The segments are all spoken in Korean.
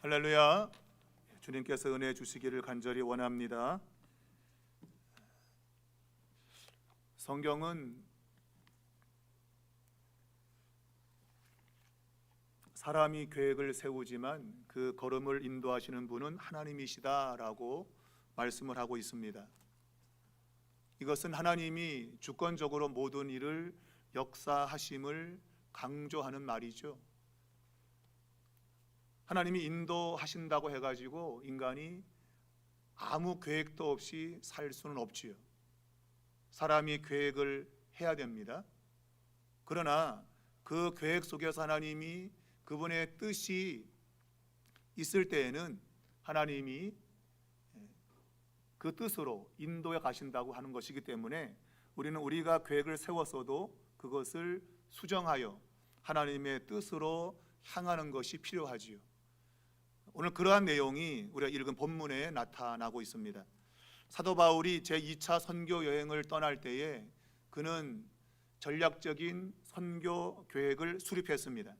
할렐루야. 주님께서 은혜 주시기를 간절히 원합니다. 성경은 사람이 계획을 세우지만 그 걸음을 인도하시는 분은 하나님이시다라고 말씀을 하고 있습니다. 이것은 하나님이 주권적으로 모든 일을 역사하심을 강조하는 말이죠. 하나님이 인도하신다고 해가지고 인간이 아무 계획도 없이 살 수는 없지요. 사람이 계획을 해야 됩니다. 그러나 그 계획 속에서 하나님이 그분의 뜻이 있을 때에는 하나님이 그 뜻으로 인도해 가신다고 하는 것이기 때문에 우리는 우리가 계획을 세웠어도 그것을 수정하여 하나님의 뜻으로 향하는 것이 필요하지요. 오늘 그러한 내용이 우리가 읽은 본문에 나타나고 있습니다. 사도 바울이 제2차 선교 여행을 떠날 때에 그는 전략적인 선교 계획을 수립했습니다.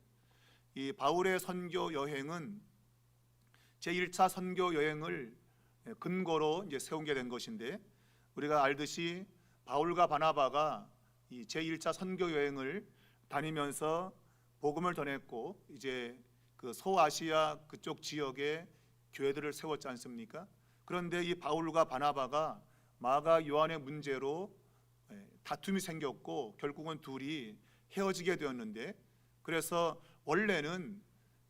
이 바울의 선교 여행은 제1차 선교 여행을 근거로 이제 세운 게 된 것인데, 우리가 알듯이 바울과 바나바가 이 제1차 선교 여행을 다니면서 복음을 전했고 이제 그 소아시아 그쪽 지역에 교회들을 세웠지 않습니까? 그런데 이 바울과 바나바가 마가 요한의 문제로 다툼이 생겼고 결국은 둘이 헤어지게 되었는데, 그래서 원래는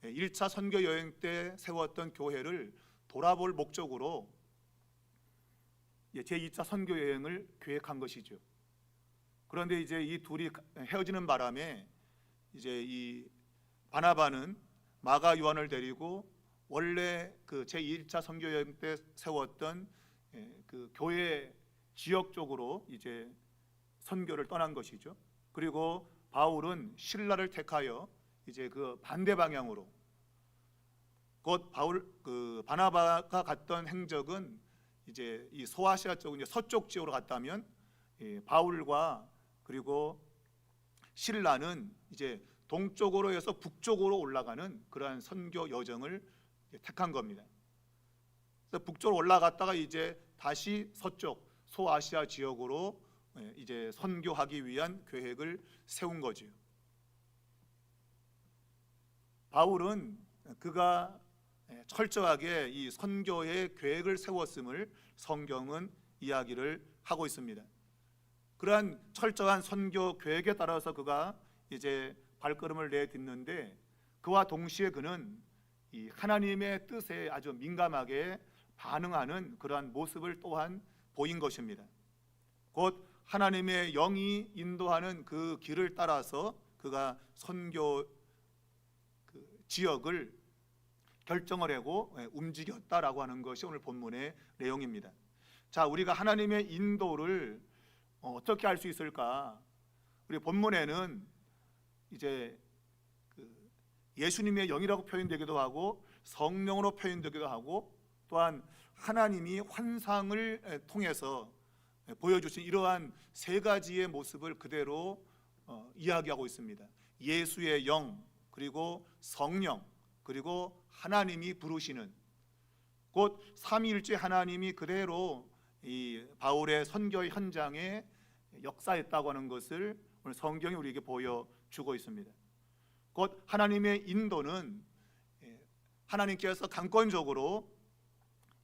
1차 선교 여행 때 세웠던 교회를 돌아볼 목적으로 제2차 선교 여행을 계획한 것이죠. 그런데 이제 이 둘이 헤어지는 바람에 이제 이 바나바는 마가 요한을 데리고 원래 그 제1차 선교 여행 때 세웠던 그 교회 지역 쪽으로 이제 선교를 떠난 것이죠. 그리고 바울은 실라를 택하여 이제 그 반대 방향으로, 곧 바나바가 갔던 행적은 이제 이 소아시아 쪽, 이제 서쪽 지역으로 갔다면 바울과 그리고 실라는 이제 동쪽으로 해서 북쪽으로 올라가는 그러한 선교 여정을 택한 겁니다. 그래서 북쪽으로 올라갔다가 이제 다시 서쪽 소아시아 지역으로 이제 선교하기 위한 계획을 세운 거죠. 바울은 그가 철저하게 이 선교의 계획을 세웠음을 성경은 이야기를 하고 있습니다. 그러한 철저한 선교 계획에 따라서 그가 이제 발걸음을 내딛는데, 그와 동시에 그는 이 하나님의 뜻에 아주 민감하게 반응하는 그러한 모습을 또한 보인 것입니다. 곧 하나님의 영이 인도하는 그 길을 따라서 그가 선교 지역을 결정을 하고 움직였다라고 하는 것이 오늘 본문의 내용입니다. 자, 우리가 하나님의 인도를 어떻게 알 수 있을까? 우리 본문에는 이제 예수님의 영이라고 표현되기도 하고 성령으로 표현되기도 하고, 또한 하나님이 환상을 통해서 보여주신 이러한 세 가지의 모습을 그대로 이야기하고 있습니다. 예수의 영, 그리고 성령, 그리고 하나님이 부르시는, 곧 삼위일체 하나님이 그대로 이 바울의 선교 현장에 역사했다고 하는 것을 오늘 성경이 우리에게 보여주고 있습니다. 곧 하나님의 인도는 하나님께서 강권적으로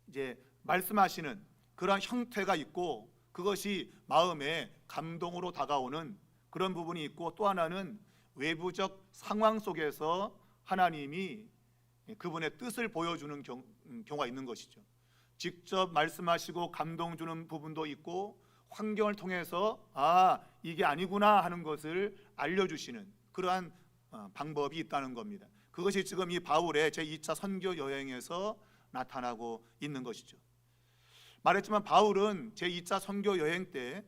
이제 말씀하시는 그러한 형태가 있고, 그것이 마음에 감동으로 다가오는 그런 부분이 있고, 또 하나는 외부적 상황 속에서 하나님이 그분의 뜻을 보여주는 경우가 있는 것이죠. 직접 말씀하시고 감동 주는 부분도 있고, 환경을 통해서 이게 아니구나 하는 것을 알려주시는 그러한 방법이 있다는 겁니다. 그것이 지금 이 바울의 제2차 선교 여행에서 나타나고 있는 것이죠. 말했지만 바울은 제2차 선교 여행 때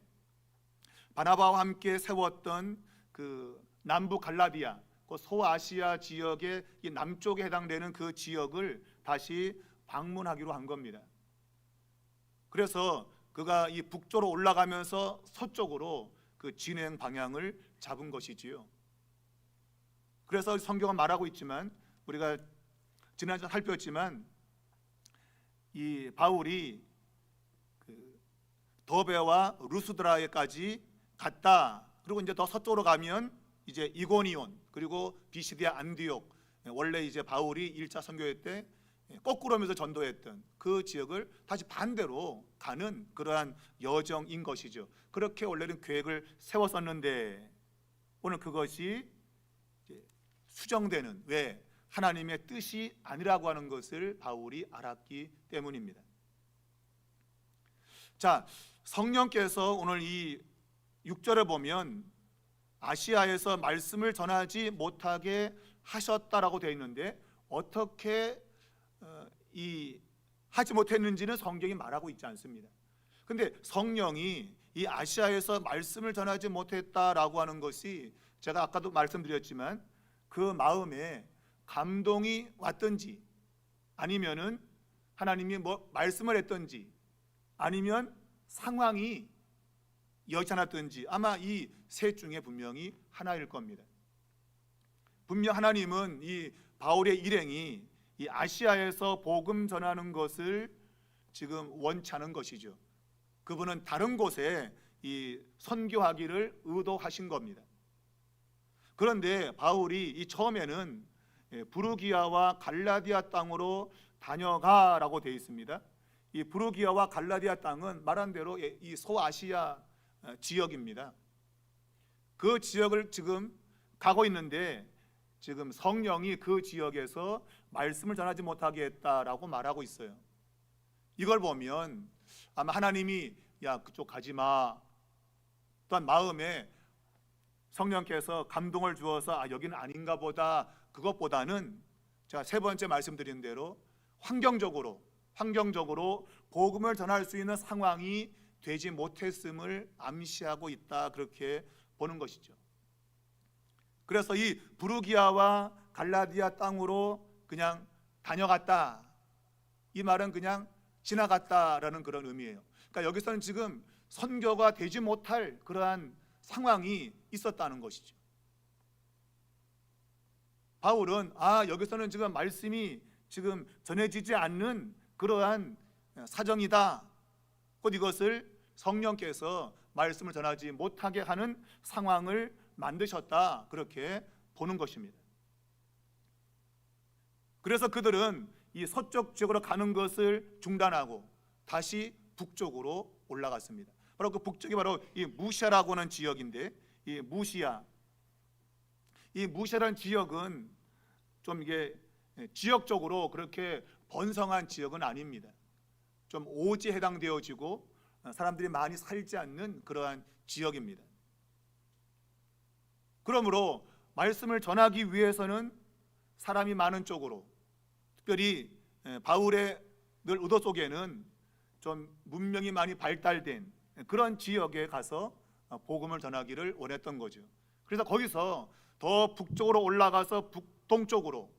바나바와 함께 세웠던 그 남부 갈라디아, 그 소아시아 지역의 이 남쪽에 해당되는 그 지역을 다시 방문하기로 한 겁니다. 그래서 그가 이 북쪽으로 올라가면서 서쪽으로 그 진행 방향을 잡은 것이지요. 그래서 성경은 말하고 있지만 우리가 지난주에 살폈지만 이 바울이 그 더베와 루스드라에까지 갔다. 그리고 이제 더 서쪽으로 가면 이제 이고니온 그리고 비시디아 안디옥, 원래 이제 바울이 1차 선교회 때 거꾸로 하면서 전도했던 그 지역을 다시 반대로 가는 그러한 여정인 것이죠. 그렇게 원래는 계획을 세웠었는데 오늘 그것이 수정되는, 왜? 하나님의 뜻이 아니라고 하는 것을 바울이 알았기 때문입니다. 자, 성령께서 오늘 이 6절에 보면 아시아에서 말씀을 전하지 못하게 하셨다라고 되어 있는데 어떻게 하지 못했는지는 성경이 말하고 있지 않습니다. 근데 성령이 이 아시아에서 말씀을 전하지 못했다라고 하는 것이 제가 아까도 말씀드렸지만 그 마음에 감동이 왔든지 아니면은 하나님이 뭐 말씀을 했든지 아니면 상황이 여의치 않았든지 아마 이 셋 중에 분명히 하나일 겁니다. 분명 하나님은 이 바울의 일행이 이 아시아에서 복음 전하는 것을 지금 원치 않은 것이죠. 그분은 다른 곳에 이 선교하기를 의도하신 겁니다. 그런데 바울이 이 처음에는 부르기아와 갈라디아 땅으로 다녀가라고 되어 있습니다. 이 부르기아와 갈라디아 땅은 말한 대로 이 소아시아 지역입니다. 그 지역을 지금 가고 있는데 지금 성령이 그 지역에서 말씀을 전하지 못하게 했다라고 말하고 있어요. 이걸 보면 아마 하나님이 야 그쪽 가지 마, 또한 마음에 성령께서 감동을 주어서 여기는 아닌가 보다, 그것보다는 제가 세 번째 말씀드린 대로 환경적으로 복음을 전할 수 있는 상황이 되지 못했음을 암시하고 있다, 그렇게 보는 것이죠. 그래서 이 부르기아와 갈라디아 땅으로 그냥 다녀갔다, 이 말은 그냥 지나갔다라는 그런 의미예요. 그러니까 여기서는 지금 선교가 되지 못할 그러한 상황이 있었다는 것이죠. 바울은 여기서는 지금 말씀이 지금 전해지지 않는 그러한 사정이다, 곧 이것을 성령께서 말씀을 전하지 못하게 하는 상황을 만드셨다, 그렇게 보는 것입니다. 그래서 그들은 이 서쪽 지역으로 가는 것을 중단하고 다시 북쪽으로 올라갔습니다. 바로 그 북쪽이 바로 이 무시아라고 하는 지역인데, 이 무시아라는 지역은 좀 이게 지역적으로 그렇게 번성한 지역은 아닙니다. 좀 오지에 해당되어지고 사람들이 많이 살지 않는 그러한 지역입니다. 그러므로 말씀을 전하기 위해서는 사람이 많은 쪽으로, 특별히 바울의 늘 의도 속에는 좀 문명이 많이 발달된 그런 지역에 가서 복음을 전하기를 원했던 거죠. 그래서 거기서 더 북쪽으로 올라가서 북동쪽으로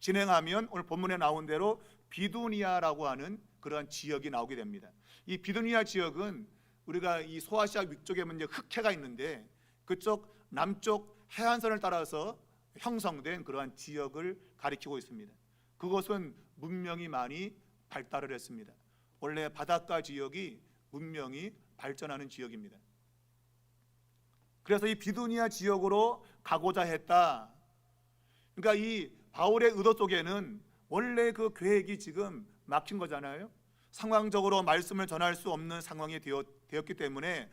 진행하면 오늘 본문에 나온 대로 비두니아라고 하는 그러한 지역이 나오게 됩니다. 이 비두니아 지역은 우리가 이 소아시아 위쪽에 이제 흑해가 있는데 그쪽 남쪽 해안선을 따라서 형성된 그러한 지역을 가리키고 있습니다. 그것은 문명이 많이 발달을 했습니다. 원래 바닷가 지역이 문명이 발전하는 지역입니다. 그래서 이 비두니아 지역으로 가고자 했다. 그러니까 이 바울의 의도 속에는 원래 그 계획이 지금 막힌 거잖아요. 상황적으로 말씀을 전할 수 없는 상황이 되었기 때문에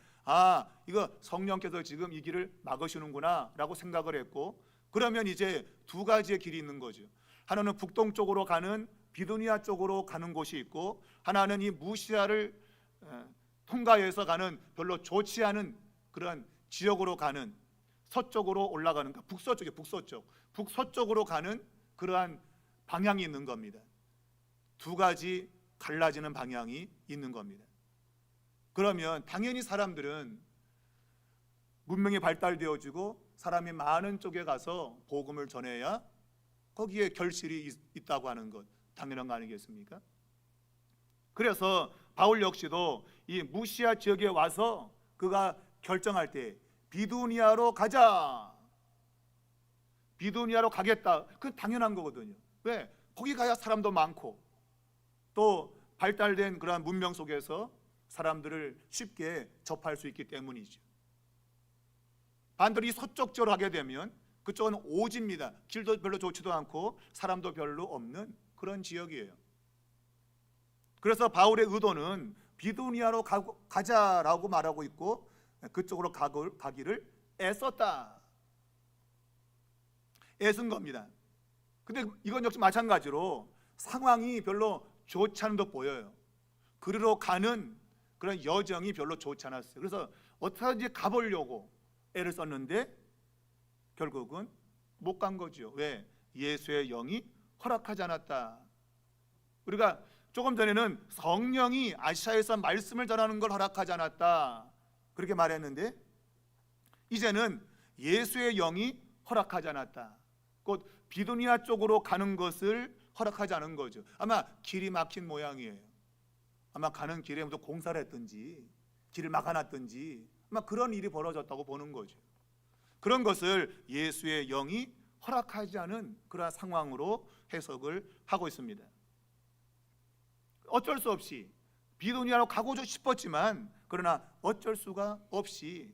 이거 성령께서 지금 이 길을 막으시는구나 라고 생각을 했고, 그러면 이제 두 가지의 길이 있는 거죠. 하나는 북동쪽으로 가는 비두니아 쪽으로 가는 곳이 있고, 하나는 이 무시아를 통과해서 가는 별로 좋지 않은 그런 지역으로 가는 서쪽으로 올라가는, 북서쪽으로 가는 그러한 방향이 있는 겁니다. 두 가지 갈라지는 방향이 있는 겁니다. 그러면 당연히 사람들은 문명이 발달되어지고 사람이 많은 쪽에 가서 복음을 전해야 거기에 결실이 있다고 하는 것 당연한 거 아니겠습니까? 그래서 바울 역시도 이 무시아 지역에 와서 그가 결정할 때 비두니아로 가자, 비두니아로 가겠다, 그건 당연한 거거든요. 왜? 거기 가야 사람도 많고 또 발달된 그러한 문명 속에서 사람들을 쉽게 접할 수 있기 때문이죠. 반대로 이 서쪽 지역으로 가게 되면 그쪽은 오지입니다. 길도 별로 좋지도 않고 사람도 별로 없는 그런 지역이에요. 그래서 바울의 의도는 비두니아로 가자라고 말하고 있고 그쪽으로 가기를 애썼다. 애쓴 겁니다. 근데 이건 역시 마찬가지로 상황이 별로 좋지 않은 듯 보여요. 그리로 가는 그런 여정이 별로 좋지 않았어요. 그래서 어떻게든지 가보려고 애를 썼는데 결국은 못 간 거죠. 왜? 예수의 영이 허락하지 않았다. 우리가 조금 전에는 성령이 아시아에서 말씀을 전하는 걸 허락하지 않았다 그렇게 말했는데 이제는 예수의 영이 허락하지 않았다. 곧 비두니아 쪽으로 가는 것을 허락하지 않은 거죠. 아마 길이 막힌 모양이에요. 아마 가는 길에 무슨 공사를 했든지 길을 막아놨든지 아마 그런 일이 벌어졌다고 보는 거죠. 그런 것을 예수의 영이 허락하지 않은 그런 상황으로 해석을 하고 있습니다. 어쩔 수 없이 비두니아로 가고 싶었지만 그러나 어쩔 수가 없이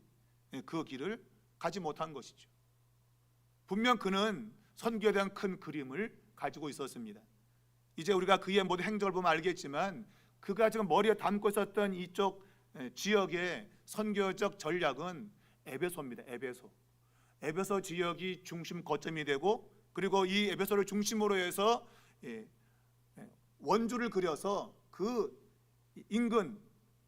그 길을 가지 못한 것이죠. 분명 그는 선교에 대한 큰 그림을 가지고 있었습니다. 이제 우리가 그의 모든 행적을 보면 알겠지만 그가 지금 머리에 담고 있었던 이쪽 지역의 선교적 전략은 에베소입니다. 에베소 지역이 중심 거점이 되고 그리고 이 에베소를 중심으로 해서 원주를 그려서 그 인근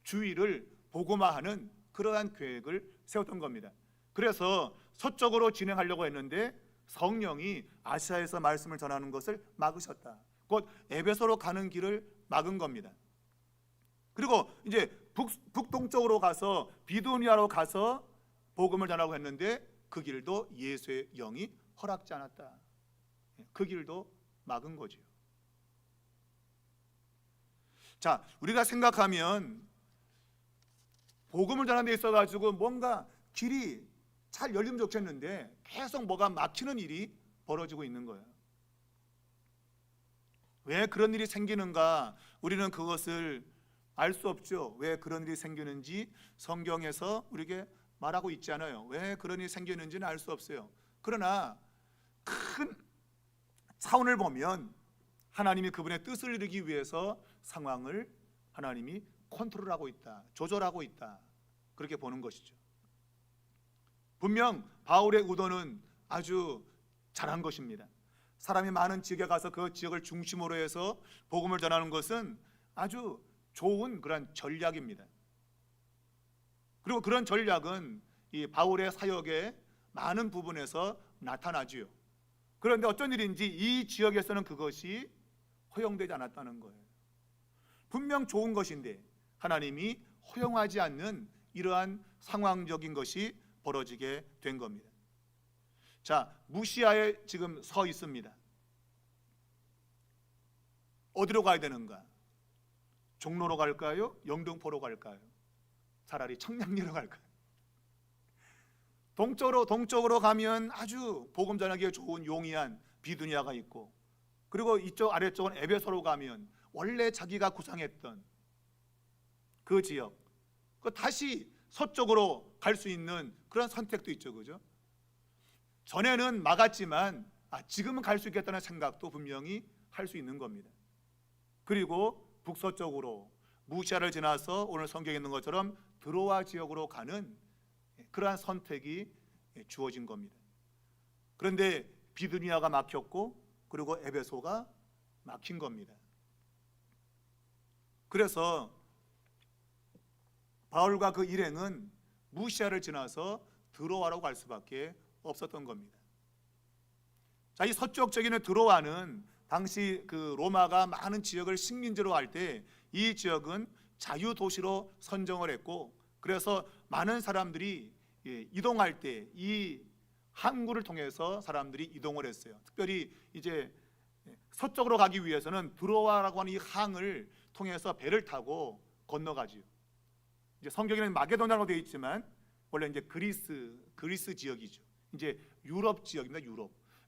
주위를 복음화하는 그러한 계획을 세웠던 겁니다. 그래서 서쪽으로 진행하려고 했는데 성령이 아시아에서 말씀을 전하는 것을 막으셨다. 곧 에베소로 가는 길을 막은 겁니다. 그리고 이제 북동쪽으로 가서 비두니아로 가서 복음을 전하고 했는데 그 길도 예수의 영이 허락지 않았다. 그 길도 막은 거죠. 자, 우리가 생각하면 복음을 전하는 데 있어가지고 뭔가 길이 잘 열리면 좋겠는데 계속 뭐가 막히는 일이 벌어지고 있는 거예요. 왜 그런 일이 생기는가? 우리는 그것을 알 수 없죠. 왜 그런 일이 생기는지 성경에서 우리에게 말하고 있지 않아요. 왜 그런 일이 생기는지는 알 수 없어요. 그러나 큰 차원을 보면 하나님이 그분의 뜻을 이루기 위해서 상황을 하나님이 컨트롤하고 있다, 조절하고 있다, 그렇게 보는 것이죠. 분명 바울의 의도는 아주 잘한 것입니다. 사람이 많은 지역에 가서 그 지역을 중심으로 해서 복음을 전하는 것은 아주 좋은 그런 전략입니다. 그리고 그런 전략은 이 바울의 사역의 많은 부분에서 나타나지요. 그런데 어쩐 일인지 이 지역에서는 그것이 허용되지 않았다는 거예요. 분명 좋은 것인데 하나님이 허용하지 않는 이러한 상황적인 것이 벌어지게 된 겁니다. 자, 무시아에 지금 서 있습니다. 어디로 가야 되는가? 종로로 갈까요? 영등포로 갈까요? 차라리 청량리로 갈까요? 동쪽으로 가면 아주 복음 전하기에 좋은 용이한 비두니아가 있고, 그리고 이쪽 아래쪽은 에베소로 가면 원래 자기가 구상했던 그 지역, 다시 서쪽으로 갈 수 있는 그런 선택도 있죠, 그죠? 전에는 막았지만 지금은 갈 수 있겠다는 생각도 분명히 할 수 있는 겁니다. 그리고 북서쪽으로 무시아를 지나서 오늘 성경에 있는 것처럼 드로아 지역으로 가는 그러한 선택이 주어진 겁니다. 그런데 비두니아가 막혔고 그리고 에베소가 막힌 겁니다. 그래서 바울과 그 일행은 무시아를 지나서 드로아로 갈 수밖에 없었던 겁니다. 자, 이 서쪽 쪽에는 드로아는 당시 그 로마가 많은 지역을 식민지로 할 때 이 지역은 자유 도시로 선정을 했고, 그래서 많은 사람들이 이동할 때 이 항구를 통해서 사람들이 이동을 했어요. 특별히 이제 서쪽으로 가기 위해서는 드로아라고 하는 이 항을 통해서 배를 타고 건너가지요. 이제 성경에는 마게도냐로 되어 있지만 원래 이제 그리스 지역이죠. 이제 유럽 지역입니다.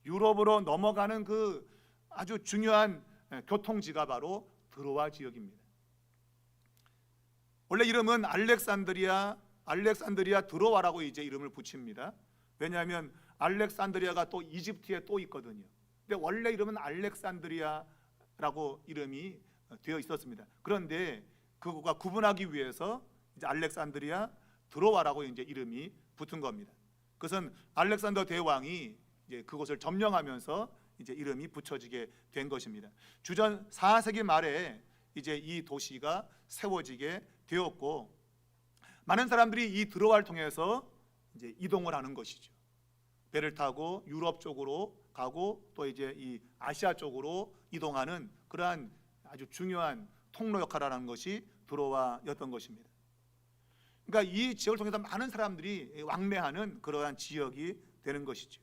유럽으로 넘어가는 그 아주 중요한 교통지가 바로 드로아 지역입니다. 원래 이름은 알렉산드리아 드로아라고 이제 이름을 붙입니다. 왜냐하면 알렉산드리아가 또 이집트에 또 있거든요. 근데 원래 이름은 알렉산드리아라고 이름이 되어 있었습니다. 그런데 그거가 구분하기 위해서 이제 알렉산드리아 드로아라고 이제 이름이 붙은 겁니다. 그것은 알렉산더 대왕이 이제 그곳을 점령하면서 이제 이름이 붙여지게 된 것입니다. 주전 4세기 말에 이제 이 도시가 세워지게 되었고, 많은 사람들이 이 드로아를 통해서 이제 이동을 하는 것이죠. 배를 타고 유럽 쪽으로 가고 또 이제 이 아시아 쪽으로 이동하는 그러한 아주 중요한 통로 역할을 하는 것이 드로아였던 것입니다. 그러니까 이 지역을 통해서 많은 사람들이 왕래하는 그러한 지역이 되는 것이죠.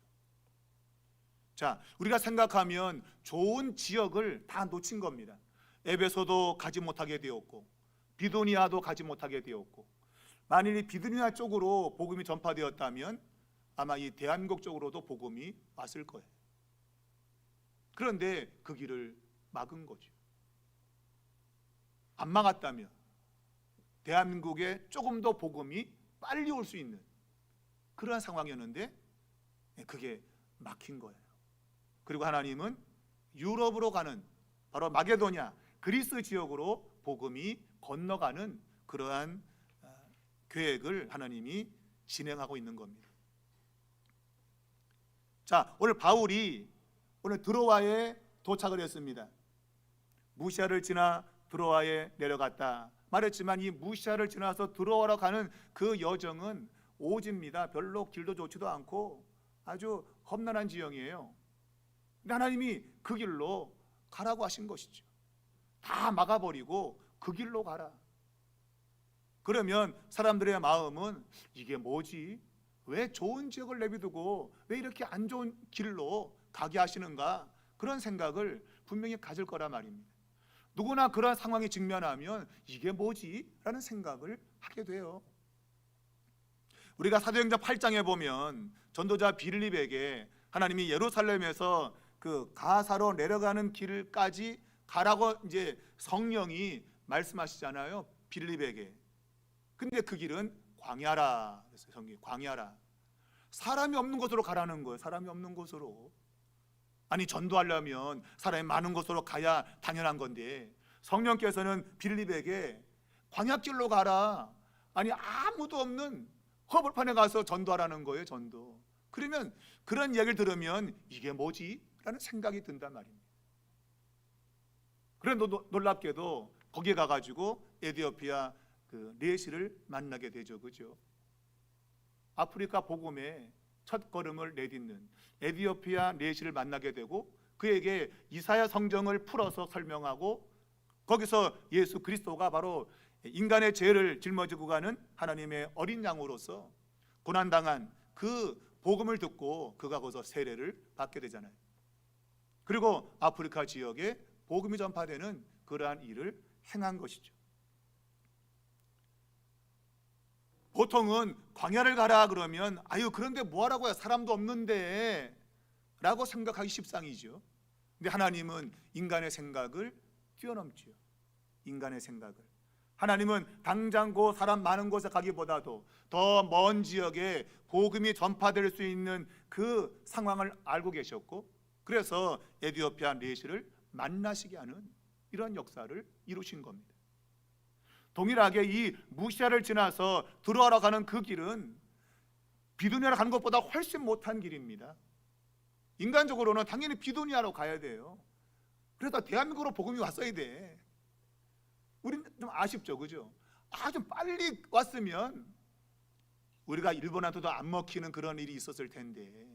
자, 우리가 생각하면 좋은 지역을 다 놓친 겁니다. 에베소도 가지 못하게 되었고, 비두니아도 가지 못하게 되었고, 만일 비두니아 쪽으로 복음이 전파되었다면 아마 이 대한민국 쪽으로도 복음이 왔을 거예요. 그런데 그 길을 막은 거죠. 안 막았다면 대한민국에 조금 더 복음이 빨리 올 수 있는 그러한 상황이었는데 그게 막힌 거예요. 그리고 하나님은 유럽으로 가는 바로 마게도냐 그리스 지역으로 복음이 건너가는 그러한 계획을 하나님이 진행하고 있는 겁니다. 자, 오늘 바울이 오늘 드로아에 도착을 했습니다. 무시아를 지나 드로아에 내려갔다 말했지만, 이 무시아를 지나서 드로아로 가는 그 여정은 오지입니다. 별로 길도 좋지도 않고 아주 험난한 지형이에요. 근데 하나님이 그 길로 가라고 하신 것이죠. 다 막아버리고 그 길로 가라. 그러면 사람들의 마음은 이게 뭐지? 왜 좋은 지역을 내비두고 왜 이렇게 안 좋은 길로 가게 하시는가? 그런 생각을 분명히 가질 거란 말입니다. 누구나 그런 상황에 직면하면 이게 뭐지? 라는 생각을 하게 돼요. 우리가 사도행전 8장에 보면 전도자 빌립에게 하나님이 예루살렘에서 그 가사로 내려가는 길까지 가라고 이제 성령이 말씀하시잖아요, 빌립에게. 근데 그 길은 광야라 그랬어요. 성경이 광야라. 사람이 없는 곳으로 가라는 거예요. 사람이 없는 곳으로. 아니, 전도하려면 사람이 많은 곳으로 가야 당연한 건데 성령께서는 빌립에게 광야길로 가라. 아니, 아무도 없는 허벌판에 가서 전도하라는 거예요. 전도. 그러면 그런 이야기를 들으면 이게 뭐지? 라는 생각이 든단 말입니다. 그런데 놀랍게도 거기에 가가지고 에디오피아 그 레시를 만나게 되죠. 그죠? 아프리카 복음의 첫 걸음을 내딛는 에디오피아 레시를 만나게 되고, 그에게 이사야 성경을 풀어서 설명하고, 거기서 예수 그리스도가 바로 인간의 죄를 짊어지고 가는 하나님의 어린 양으로서 고난당한 그 복음을 듣고 그가 거기서 세례를 받게 되잖아요. 그리고 아프리카 지역에 복음이 전파되는 그러한 일을 행한 것이죠. 보통은 광야를 가라 그러면 아유, 그런데 뭐하라고요? 사람도 없는데 라고 생각하기 십상이죠. 근데 하나님은 인간의 생각을 뛰어넘지요. 인간의 생각을. 하나님은 당장 그 사람 많은 곳에 가기보다도 더 먼 지역에 복음이 전파될 수 있는 그 상황을 알고 계셨고, 그래서 에디오피아 레시를 만나시게 하는 이런 역사를 이루신 겁니다. 동일하게 이 무시아를 지나서 드로아로 가는 그 길은 비두니아로 가는 것보다 훨씬 못한 길입니다. 인간적으로는 당연히 비두니아로 가야 돼요. 그래서 대한민국으로 복음이 왔어야 돼. 우리는 좀 아쉽죠, 그죠? 좀 빨리 왔으면 우리가 일본한테도 안 먹히는 그런 일이 있었을 텐데,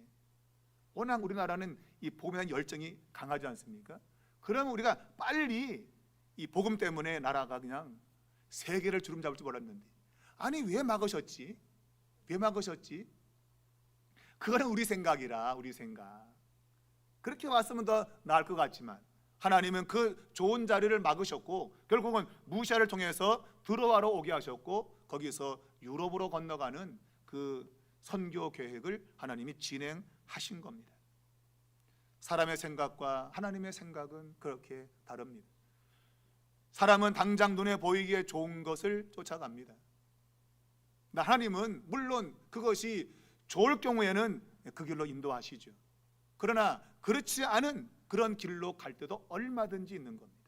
워낙 우리나라는 이 복음에 대한 열정이 강하지 않습니까? 그러면 우리가 빨리 이 복음 때문에 나라가 그냥 세계를 주름잡을 줄 몰랐는데, 아니 왜 막으셨지? 왜 막으셨지? 그거는 우리 생각이라, 우리 생각. 그렇게 왔으면 더 나을 것 같지만 하나님은 그 좋은 자리를 막으셨고, 결국은 무시아를 통해서 드로아로 오게 하셨고, 거기서 유럽으로 건너가는 그 선교 계획을 하나님이 진행하신 겁니다. 사람의 생각과 하나님의 생각은 그렇게 다릅니다. 사람은 당장 눈에 보이기에 좋은 것을 쫓아갑니다. 하나님은 물론 그것이 좋을 경우에는 그 길로 인도하시죠. 그러나 그렇지 않은 그런 길로 갈 때도 얼마든지 있는 겁니다.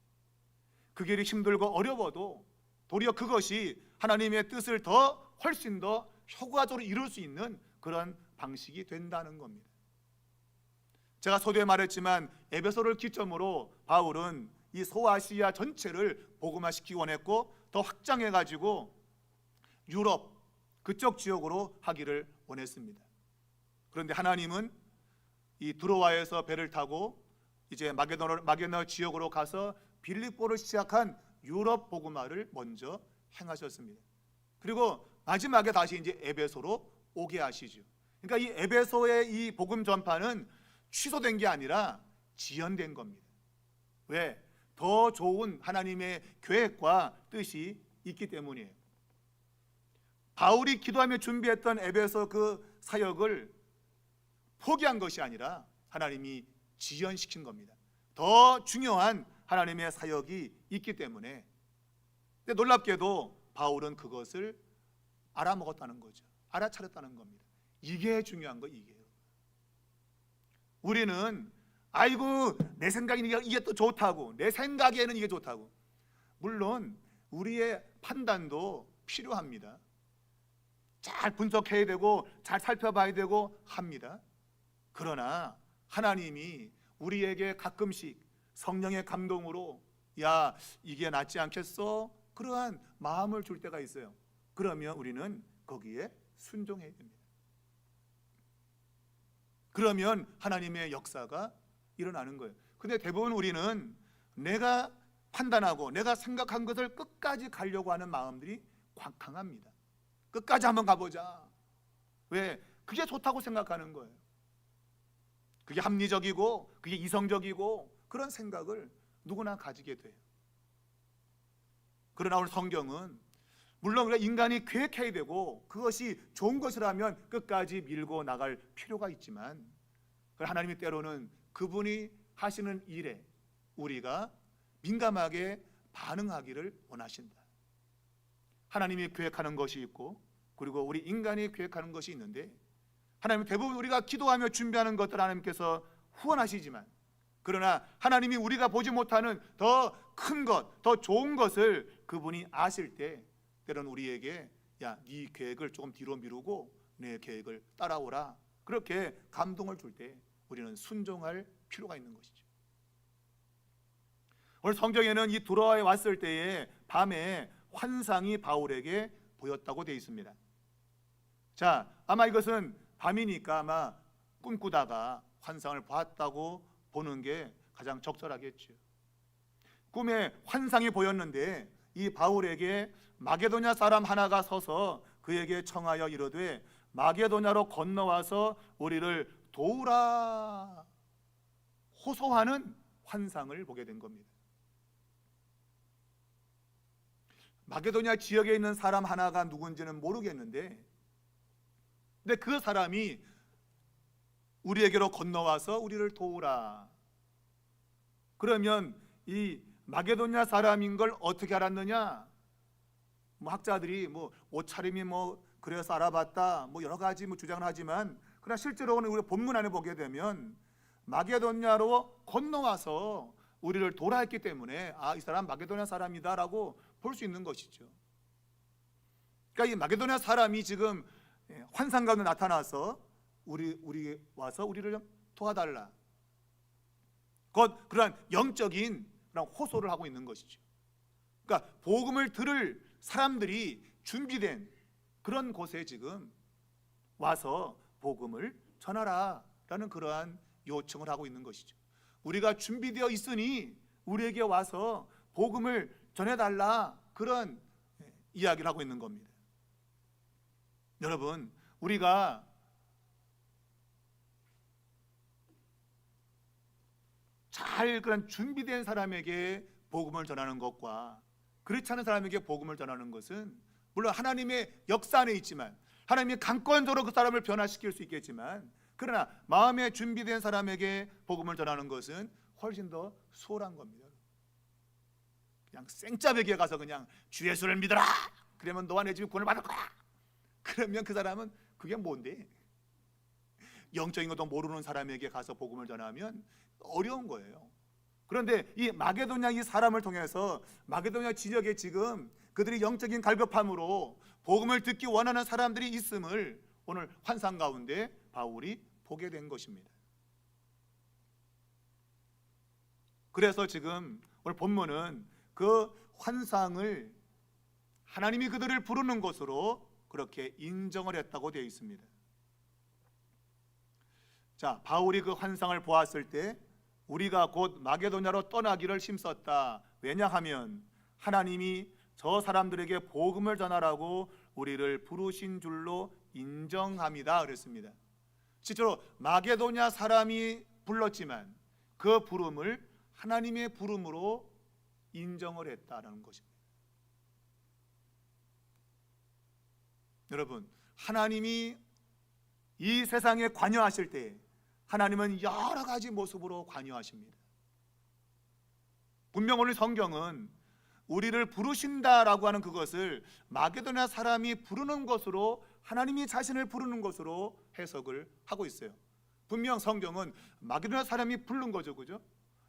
그 길이 힘들고 어려워도 도리어 그것이 하나님의 뜻을 더 훨씬 더 효과적으로 이룰 수 있는 그런 방식이 된다는 겁니다. 제가 서두에 말했지만 에베소를 기점으로 바울은 이 소아시아 전체를 복음화시키기 원했고 더 확장해가지고 유럽 그쪽 지역으로 하기를 원했습니다. 그런데 하나님은 이 드로아에서 배를 타고 이제 마게도나 지역으로 가서 빌립보를 시작한 유럽 복음화를 먼저 행하셨습니다. 그리고 마지막에 다시 이제 에베소로 오게 하시죠. 그러니까 이 에베소의 이 복음 전파는 취소된 게 아니라 지연된 겁니다. 왜? 더 좋은 하나님의 계획과 뜻이 있기 때문이에요. 바울이 기도하며 준비했던 에베소 그 사역을 포기한 것이 아니라 하나님이 지연시킨 겁니다. 더 중요한 하나님의 사역이 있기 때문에. 근데 놀랍게도 바울은 그것을 알아먹었다는 거죠. 알아차렸다는 겁니다. 이게 중요한 거, 이게. 우리는 아이고 내 생각이 이게 또 좋다고, 내 생각에는 이게 좋다고. 물론 우리의 판단도 필요합니다. 잘 분석해야 되고 잘 살펴봐야 되고 합니다. 그러나 하나님이 우리에게 가끔씩 성령의 감동으로 야 이게 낫지 않겠어? 그러한 마음을 줄 때가 있어요. 그러면 우리는 거기에 순종해야 됩니다. 그러면 하나님의 역사가 일어나는 거예요. 근데 대부분 우리는 내가 판단하고 내가 생각한 것을 끝까지 가려고 하는 마음들이 강합니다. 끝까지 한번 가보자. 왜? 그게 좋다고 생각하는 거예요. 그게 합리적이고 그게 이성적이고 그런 생각을 누구나 가지게 돼요. 그러나 오늘 성경은 물론 우리가 인간이 계획해야 되고 그것이 좋은 것이라면 끝까지 밀고 나갈 필요가 있지만 하나님이 때로는 그분이 하시는 일에 우리가 민감하게 반응하기를 원하신다. 하나님이 계획하는 것이 있고 그리고 우리 인간이 계획하는 것이 있는데 하나님은 대부분 우리가 기도하며 준비하는 것들 하나님께서 후원하시지만 그러나 하나님이 우리가 보지 못하는 더 큰 것, 더 좋은 것을 그분이 아실 때 때로는 우리에게 야, 네 계획을 조금 뒤로 미루고 내 계획을 따라오라 그렇게 감동을 줄 때 우리는 순종할 필요가 있는 것이죠. 오늘 성경에는 이 드로아에 왔을 때에 밤에 환상이 바울에게 보였다고 되어 있습니다. 자, 아마 이것은 밤이니까 아마 꿈꾸다가 환상을 봤다고 보는 게 가장 적절하겠죠. 꿈에 환상이 보였는데 이 바울에게 마게도냐 사람 하나가 서서 그에게 청하여 이르되 마게도냐로 건너와서 우리를 도우라 호소하는 환상을 보게 된 겁니다. 마게도냐 지역에 있는 사람 하나가 누군지는 모르겠는데 근데 그 사람이 우리에게로 건너와서 우리를 도우라. 그러면 이 마게도냐 사람인 걸 어떻게 알았느냐? 학자들이 옷차림이 그래서 알아봤다 여러 가지 주장을 하지만 그러나 실제로는 우리 본문 안에 보게 되면 마게도냐로 건너와서 우리를 도우라 했기 때문에 이 사람 마게도냐 사람이다라고 볼 수 있는 것이죠. 그러니까 이 마게도냐 사람이 지금 환상 가운데 나타나서 우리 와서 우리를 도와달라. 곧 그러한 영적인 그런 호소를 하고 있는 것이죠. 그러니까 복음을 들을 사람들이 준비된 그런 곳에 지금 와서 복음을 전하라라는 그러한 요청을 하고 있는 것이죠. 우리가 준비되어 있으니 우리에게 와서 복음을 전해달라 그런 이야기를 하고 있는 겁니다. 여러분, 우리가 잘 그런 준비된 사람에게 복음을 전하는 것과 그렇지 않은 사람에게 복음을 전하는 것은 물론 하나님의 역사 안에 있지만 하나님이 강권적으로 그 사람을 변화시킬 수 있겠지만 그러나 마음에 준비된 사람에게 복음을 전하는 것은 훨씬 더 수월한 겁니다. 그냥 생짜배기에 가서 그냥 주 예수를 믿어라, 그러면 너와 내 집이 구원을 받을 거야, 그러면 그 사람은 그게 뭔데? 영적인 것도 모르는 사람에게 가서 복음을 전하면 어려운 거예요. 그런데 이 마게도냐 이 사람을 통해서 마게도냐 지역에 지금 그들이 영적인 갈급함으로 복음을 듣기 원하는 사람들이 있음을 오늘 환상 가운데 바울이 보게 된 것입니다. 그래서 지금 오늘 본문은 그 환상을 하나님이 그들을 부르는 것으로 그렇게 인정을 했다고 되어 있습니다. 자, 바울이 그 환상을 보았을 때 우리가 곧 마게도냐로 떠나기를 힘썼다. 왜냐하면 하나님이 저 사람들에게 복음을 전하라고 우리를 부르신 줄로 인정합니다. 그랬습니다. 실제로 마게도냐 사람이 불렀지만 그 부름을 하나님의 부름으로 인정을 했다는 것입니다. 여러분, 하나님이 이 세상에 관여하실 때 하나님은 여러 가지 모습으로 관여하십니다. 분명 오늘 성경은 우리를 부르신다라고 하는 그것을 마게도냐 사람이 부르는 것으로, 하나님이 자신을 부르는 것으로 해석을 하고 있어요. 분명 성경은 마게도냐 사람이 부른 거죠, 그죠?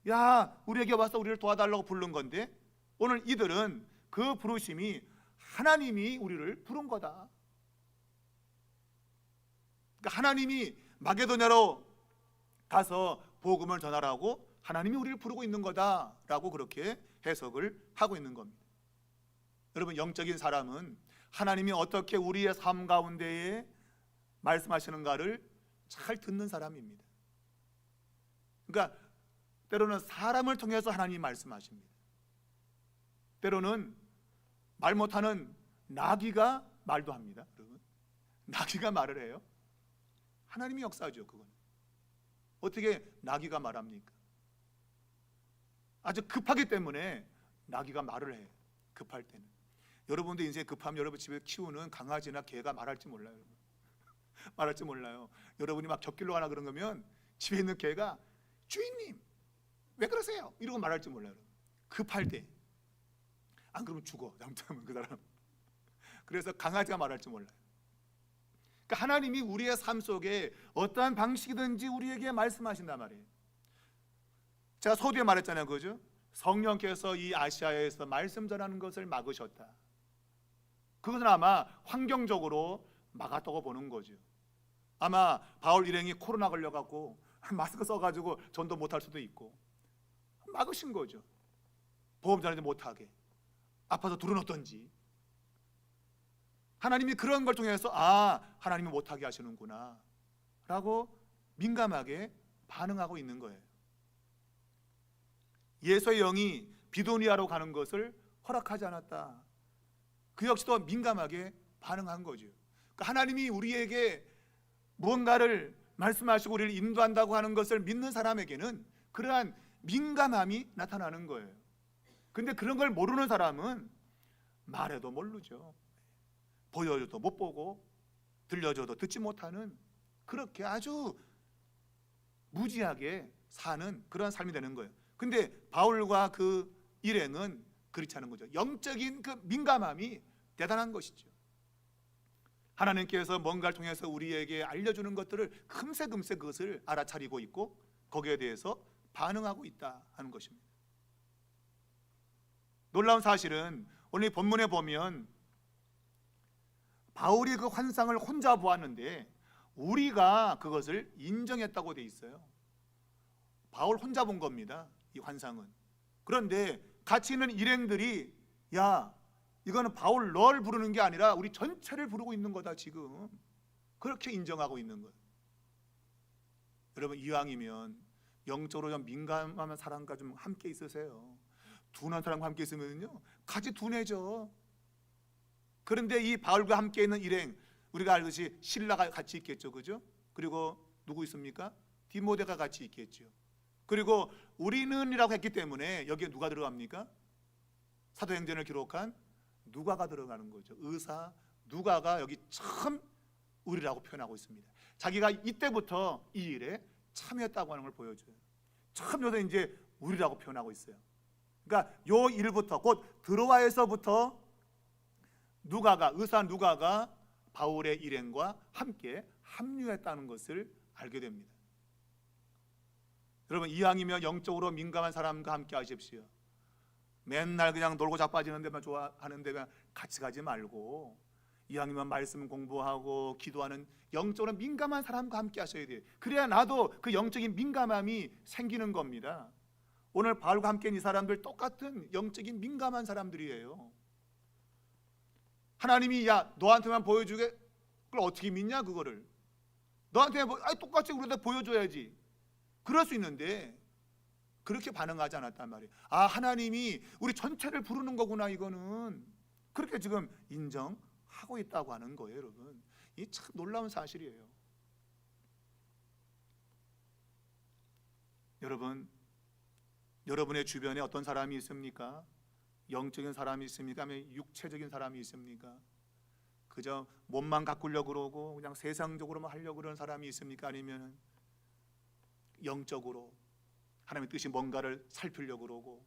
야, 우리에게 와서 우리를 도와달라고 부른 건데 오늘 이들은 그 부르심이 하나님이 우리를 부른 거다. 그러니까 하나님이 마게도냐로 가서 복음을 전하라고 하나님이 우리를 부르고 있는 거다라고 그렇게 해석을 하고 있는 겁니다. 여러분, 영적인 사람은 하나님이 어떻게 우리의 삶 가운데에 말씀하시는가를 잘 듣는 사람입니다. 그러니까 때로는 사람을 통해서 하나님이 말씀하십니다. 때로는 말 못하는 나귀가 말도 합니다. 여러분, 나귀가 말을 해요. 하나님이 역사하죠. 그건 어떻게 나귀가 말합니까? 아주 급하기 때문에 나귀가 말을 해. 급할 때는. 여러분도 인생에 급하면 여러분 집에 키우는 강아지나 개가 말할지 몰라요. 말할지 몰라요. 여러분이 막 곁길로 가나 그런 거면 집에 있는 개가 주인님 왜 그러세요? 이러고 말할지 몰라요. 급할 때. 안 그러면 죽어. 잘못하면 그 사람. 그래서 강아지가 말할지 몰라요. 그러니까 하나님이 우리의 삶 속에 어떠한 방식이든지 우리에게 말씀하신단 말이에요. 제가 서두에 말했잖아요, 그죠? 성령께서 이 아시아에서 말씀 전하는 것을 막으셨다. 그것은 아마 환경적으로 막았다고 보는 거죠. 아마 바울 일행이 코로나 걸려갖고 마스크 써가지고 전도 못할 수도 있고 막으신 거죠. 보험 전하지 못하게 아파서 두려웠던지. 하나님이 그런 걸 통해서 하나님이 못하게 하시는구나 라고 민감하게 반응하고 있는 거예요. 예수의 영이 비도니아로 가는 것을 허락하지 않았다. 그 역시도 민감하게 반응한 거죠. 그러니까 하나님이 우리에게 무언가를 말씀하시고 우리를 인도한다고 하는 것을 믿는 사람에게는 그러한 민감함이 나타나는 거예요. 근데 그런 걸 모르는 사람은 말해도 모르죠. 보여줘도 못 보고 들려줘도 듣지 못하는, 그렇게 아주 무지하게 사는 그런 삶이 되는 거예요. 근데 바울과 그 일행은 그렇지 않은 거죠. 영적인 그 민감함이 대단한 것이죠. 하나님께서 뭔가를 통해서 우리에게 알려주는 것들을 금세 그것을 알아차리고 있고 거기에 대해서 반응하고 있다 하는 것입니다. 놀라운 사실은 오늘 본문에 보면 바울이 그 환상을 혼자 보았는데 우리가 그것을 인정했다고 돼 있어요. 바울 혼자 본 겁니다, 이 환상은. 그런데 같이 있는 일행들이 야, 이거는 바울 널 부르는 게 아니라 우리 전체를 부르고 있는 거다 지금, 그렇게 인정하고 있는 거예요. 여러분, 이왕이면 영적으로 좀 민감한 사람과 좀 함께 있으세요. 둔한 사람과 함께 있으면요 같이 둔해져. 그런데 이 바울과 함께 있는 일행, 우리가 알듯이 실라가 같이 있겠죠, 그죠? 그리고 누구 있습니까? 디모데가 같이 있겠죠. 그리고 우리는이라고 했기 때문에 여기에 누가 들어갑니까? 사도행전을 기록한 누가가 들어가는 거죠. 의사 누가가 여기 참 우리라고 표현하고 있습니다. 자기가 이때부터 이 일에 참여했다고 하는 걸 보여줘요. 처음부터 이제 우리라고 표현하고 있어요. 그러니까 요 일부터, 곧 드로아에서부터 의사 누가가 바울의 일행과 함께 합류했다는 것을 알게 됩니다. 여러분, 이왕이면 영적으로 민감한 사람과 함께 하십시오. 맨날 그냥 놀고 자빠지는 데만 좋아하는데 그냥 같이 가지 말고, 이왕이면 말씀 공부하고 기도하는 영적으로 민감한 사람과 함께 하셔야 돼요. 그래야 나도 그 영적인 민감함이 생기는 겁니다. 오늘 바울과 함께 이 사람들 똑같은 영적인 민감한 사람들이에요. 하나님이 야 너한테만 보여주게, 그걸 어떻게 믿냐? 그거를 너한테 똑같이 우리한테 보여줘야지. 그럴 수 있는데 그렇게 반응하지 않았단 말이에요. 아, 하나님이 우리 전체를 부르는 거구나. 이거는 그렇게 지금 인정하고 있다고 하는 거예요. 여러분, 이 참 놀라운 사실이에요. 여러분, 여러분의 주변에 어떤 사람이 있습니까? 영적인 사람이 있습니까? 아니면 육체적인 사람이 있습니까? 그저 몸만 가꾸려고 그러고 그냥 세상적으로만 하려고 그러는 사람이 있습니까? 아니면 영적으로 하나님의 뜻이 뭔가를 살피려고 그러고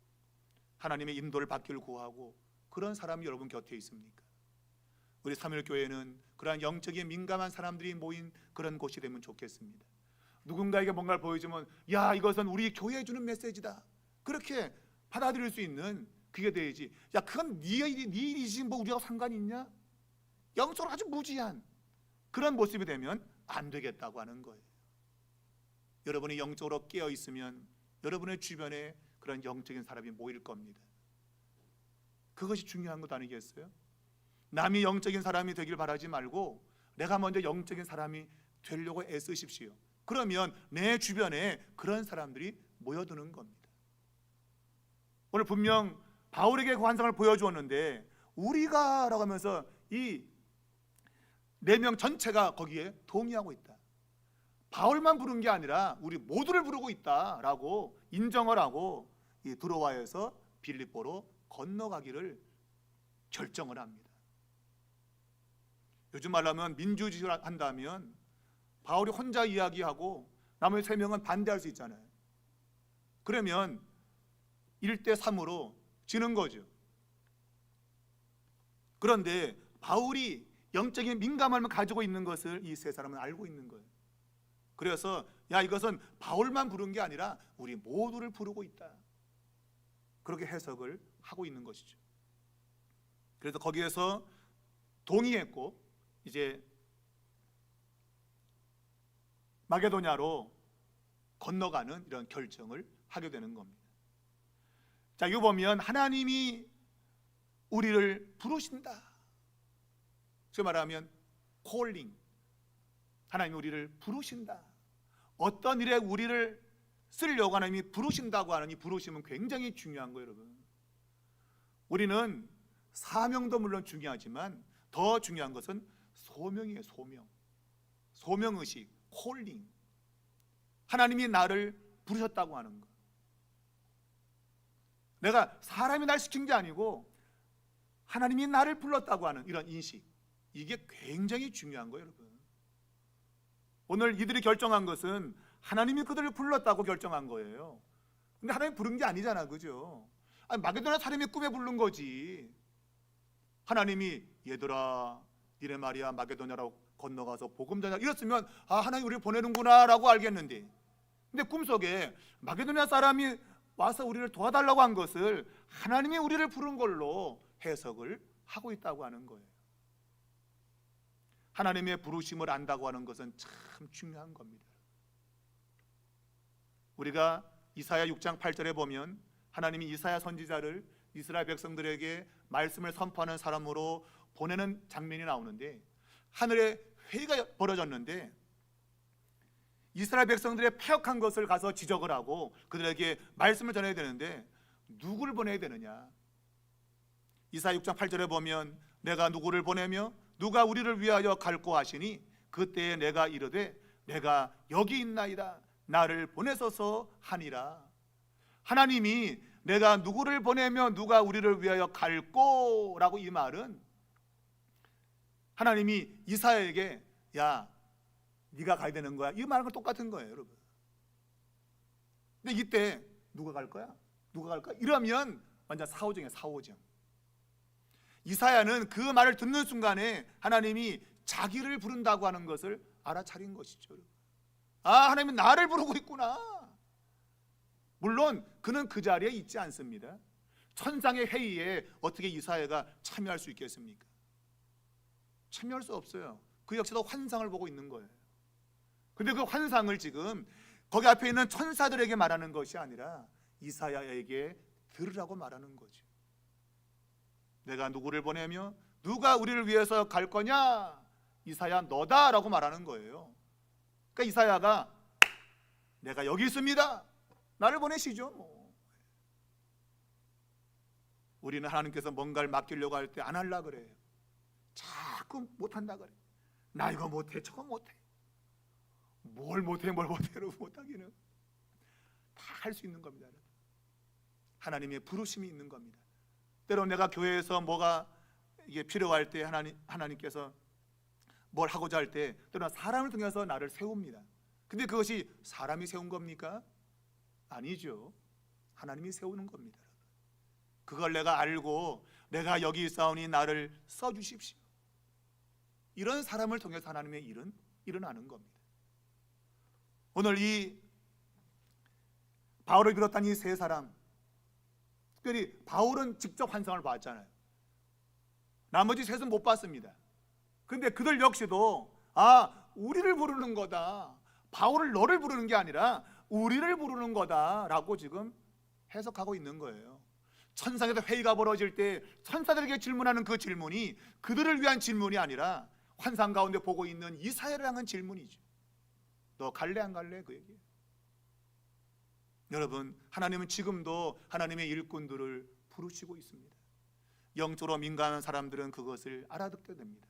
하나님의 인도를 받기를 구하고 그런 사람이 여러분 곁에 있습니까? 우리 사무엘교회는 그러한 영적인 민감한 사람들이 모인 그런 곳이 되면 좋겠습니다. 누군가에게 뭔가를 보여주면 야, 이것은 우리 교회에 주는 메시지다, 그렇게 받아들일 수 있는 그게 돼야지. 야, 그건 네 일이지 뭐 우리하고 상관이 있냐? 영적으로 아주 무지한 그런 모습이 되면 안 되겠다고 하는 거예요. 여러분이 영적으로 깨어 있으면 여러분의 주변에 그런 영적인 사람이 모일 겁니다. 그것이 중요한 것 아니겠어요? 남이 영적인 사람이 되길 바라지 말고 내가 먼저 영적인 사람이 되려고 애쓰십시오. 그러면 내 주변에 그런 사람들이 모여드는 겁니다. 오늘 분명 바울에게 그 환상을 보여주었는데 우리가 라고 하면서 이 4명 전체가 거기에 동의하고 있다. 바울만 부른 게 아니라 우리 모두를 부르고 있다라고 인정을 하고 이 드로아에서 빌립보로 건너가기를 결정을 합니다. 요즘 말로 하면 민주주의를 한다면 바울이 혼자 이야기하고 나머지 3명은 반대할 수 있잖아요. 그러면 1대3으로 지는 거죠. 그런데 바울이 영적인 민감함을 가지고 있는 것을 이 3사람은 알고 있는 거예요. 그래서 야, 이것은 바울만 부른 게 아니라 우리 모두를 부르고 있다, 그렇게 해석을 하고 있는 것이죠. 그래서 거기에서 동의했고 이제 마게도냐로 건너가는 이런 결정을 하게 되는 겁니다. 자, 이거 보면 하나님이 우리를 부르신다. 즉 말하면 콜링, 하나님이 우리를 부르신다. 어떤 일에 우리를 쓰려고 하나님이 부르신다고 하는 이 부르심은 굉장히 중요한 거예요. 여러분, 우리는 사명도 물론 중요하지만 더 중요한 것은 소명이에요. 소명의식, 콜링. 하나님이 나를 부르셨다고 하는 것. 내가 사람이 날 시킨 게 아니고 하나님이 나를 불렀다고 하는 이런 인식, 이게 굉장히 중요한 거예요. 여러분, 오늘 이들이 결정한 것은 하나님이 그들을 불렀다고 결정한 거예요. 근데 하나님 부른 게 아니잖아, 그죠? 아니, 마게도냐 사람이 꿈에 부른 거지. 하나님이 얘들아 니네 말이야 마게도냐로 건너가서 복음 전하, 이랬으면 아, 하나님 우리를 보내는구나 라고 알겠는데, 근데 꿈속에 마게도냐 사람이 와서 우리를 도와달라고 한 것을 하나님이 우리를 부른 걸로 해석을 하고 있다고 하는 거예요. 하나님의 부르심을 안다고 하는 것은 참 중요한 겁니다. 우리가 이사야 6장 8절에 보면 하나님이 이사야 선지자를 이스라엘 백성들에게 말씀을 선포하는 사람으로 보내는 장면이 나오는데, 하늘에 회의가 벌어졌는데 이스라엘 백성들의 패역한 것을 가서 지적을 하고 그들에게 말씀을 전해야 되는데 누구를 보내야 되느냐? 이사야 6장 8절에 보면 내가 누구를 보내며 누가 우리를 위하여 갈고 하시니 그때에 내가 이르되 내가 여기 있나이다, 나를 보내소서 하니라. 하나님이 내가 누구를 보내며 누가 우리를 위하여 갈고 라고, 이 말은 하나님이 이사야에게 야, 네가 가야 되는 거야. 이 말은 똑같은 거예요, 여러분. 근데 이때 누가 갈 거야? 누가 갈까? 이러면 완전 사오정이에요, 사오정. 이사야는 그 말을 듣는 순간에 하나님이 자기를 부른다고 하는 것을 알아차린 것이죠. 아, 하나님은 나를 부르고 있구나. 물론 그는 그 자리에 있지 않습니다. 천상의 회의에 어떻게 이사야가 참여할 수 있겠습니까? 참여할 수 없어요. 그 역시도 환상을 보고 있는 거예요. 근데 그 환상을 지금 거기 앞에 있는 천사들에게 말하는 것이 아니라 이사야에게 들으라고 말하는 거죠. 내가 누구를 보내며 누가 우리를 위해서 갈 거냐? 이사야 너다라고 말하는 거예요. 그러니까 이사야가 내가 여기 있습니다. 나를 보내시죠. 뭐. 우리는 하나님께서 뭔가를 맡기려고 할 때 안 하려고 그래요. 자꾸 못한다 그래. 나 이거 못해, 저거 못해. 뭘 못해, 못하기는 다 할 수 있는 겁니다. 하나님의 부르심이 있는 겁니다. 때론 내가 교회에서 뭐가 이게 필요할 때 하나님께서 뭘 하고자 할 때 때론 사람을 통해서 나를 세웁니다. 근데 그것이 사람이 세운 겁니까? 아니죠. 하나님이 세우는 겁니다. 그걸 내가 알고 내가 여기 있사오니 나를 써주십시오. 이런 사람을 통해서 하나님의 일은 일어나는 겁니다. 오늘 이 바울을 비롯한 이 세 사람, 특별히 바울은 직접 환상을 봤잖아요. 나머지 셋은 못 봤습니다. 근데 그들 역시도 우리를 부르는 거다. 바울을 너를 부르는 게 아니라 우리를 부르는 거다라고 지금 해석하고 있는 거예요. 천상에서 회의가 벌어질 때 천사들에게 질문하는 그 질문이 그들을 위한 질문이 아니라 환상 가운데 보고 있는 이사야를 향한 질문이죠. 너 갈래 안 갈래? 그 얘기예요. 여러분, 하나님은 지금도 하나님의 일꾼들을 부르시고 있습니다. 영적으로 민감한 사람들은 그것을 알아듣게 됩니다.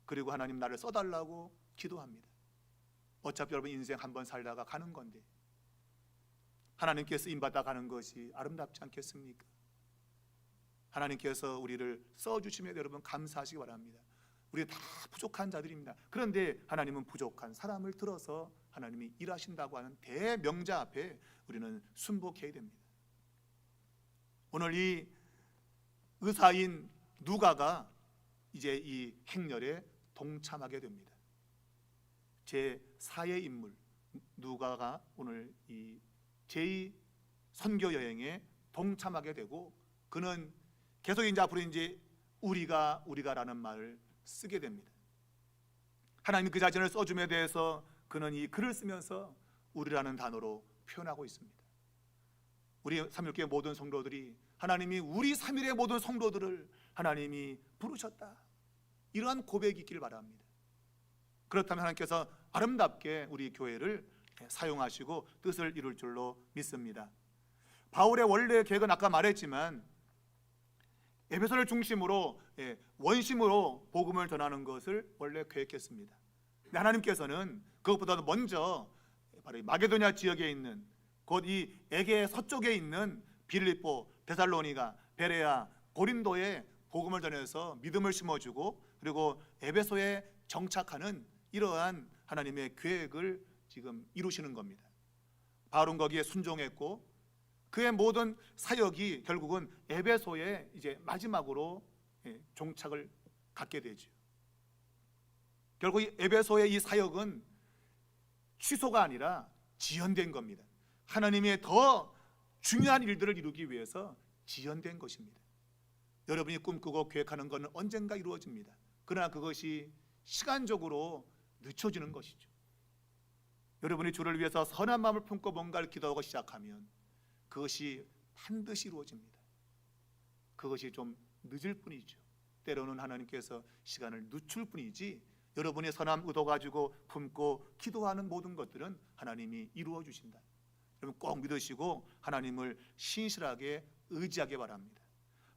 그리고 하나님 나를 써달라고 기도합니다. 어차피 여러분 인생 한번 살다가 가는 건데 하나님께 쓰임받아 가는 것이 아름답지 않겠습니까? 하나님께서 우리를 써주시면 여러분 감사하시기 바랍니다. 우리 다 부족한 자들입니다. 그런데 하나님은 부족한 사람을 들어서 하나님이 일하신다고 하는 대명자 앞에 우리는 순복해야 됩니다. 오늘 이 의사인 누가가 이제 이 행렬에 동참하게 됩니다. 제4의 인물 누가가 오늘 이 제2 선교 여행에 동참하게 되고 그는 계속 이제 앞으로 이제 우리가라는 말을 쓰게 됩니다. 하나님이 그 자신을 써줌에 대해서 그는 이 글을 쓰면서 우리라는 단어로 표현하고 있습니다. 우리 삼일교회 모든 성도들이 하나님이 우리 삼일의 모든 성도들을 하나님이 부르셨다. 이러한 고백이 있기를 바랍니다. 그렇다면 하나님께서 아름답게 우리 교회를 사용하시고 뜻을 이룰 줄로 믿습니다. 바울의 원래 계획은 아까 말했지만 에베소를 중심으로 원심으로 복음을 전하는 것을 원래 계획했습니다. 근데 하나님께서는 그것보다도 먼저 바로 이 마게도냐 지역에 있는 곧 이 에게 서쪽에 있는 빌립보, 데살로니가, 베레아, 고린도에 복음을 전해서 믿음을 심어주고 그리고 에베소에 정착하는 이러한 하나님의 계획을 지금 이루시는 겁니다. 바울은 거기에 순종했고 그의 모든 사역이 결국은 에베소에 이제 마지막으로 종착을 갖게 되죠. 결국 에베소의 이 사역은 취소가 아니라 지연된 겁니다. 하나님의 더 중요한 일들을 이루기 위해서 지연된 것입니다. 여러분이 꿈꾸고 계획하는 것은 언젠가 이루어집니다. 그러나 그것이 시간적으로 늦춰지는 것이죠. 여러분이 주를 위해서 선한 마음을 품고 뭔가를 기도하고 시작하면 그것이 반드시 이루어집니다. 그것이 좀 늦을 뿐이죠. 때로는 하나님께서 시간을 늦출 뿐이지 여러분의 선한 의도 가지고 품고 기도하는 모든 것들은 하나님이 이루어 주신다. 여러분 꼭 믿으시고 하나님을 신실하게 의지하기 바랍니다.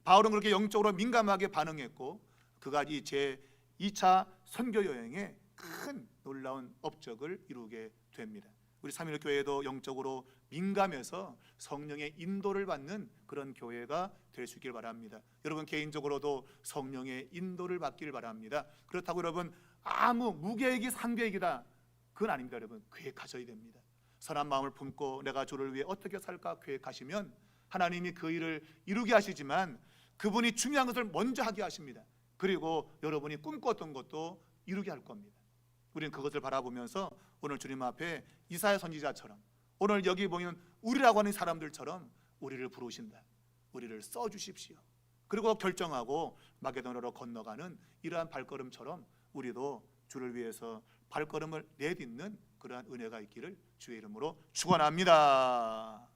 바울은 그렇게 영적으로 민감하게 반응했고 그가 이 제2차 선교 여행에 큰 놀라운 업적을 이루게 됩니다. 우리 삼일교 교회도 영적으로 민감해서 성령의 인도를 받는 그런 교회가 될 수 있길 바랍니다. 여러분 개인적으로도 성령의 인도를 받길 바랍니다. 그렇다고 여러분 아무 무계획이 상계획이다, 그건 아닙니다. 여러분, 계획하셔야 됩니다. 선한 마음을 품고 내가 주를 위해 어떻게 살까 계획하시면 하나님이 그 일을 이루게 하시지만 그분이 중요한 것을 먼저 하게 하십니다. 그리고 여러분이 꿈꿨던 것도 이루게 할 겁니다. 우리는 그것을 바라보면서 오늘 주님 앞에 이사야 선지자처럼, 오늘 여기 보이는 우리라고 하는 사람들처럼 우리를 부르신다, 우리를 써주십시오, 그리고 결정하고 마게도나로 건너가는 이러한 발걸음처럼 우리도 주를 위해서 발걸음을 내딛는 그러한 은혜가 있기를 주의 이름으로 축원합니다.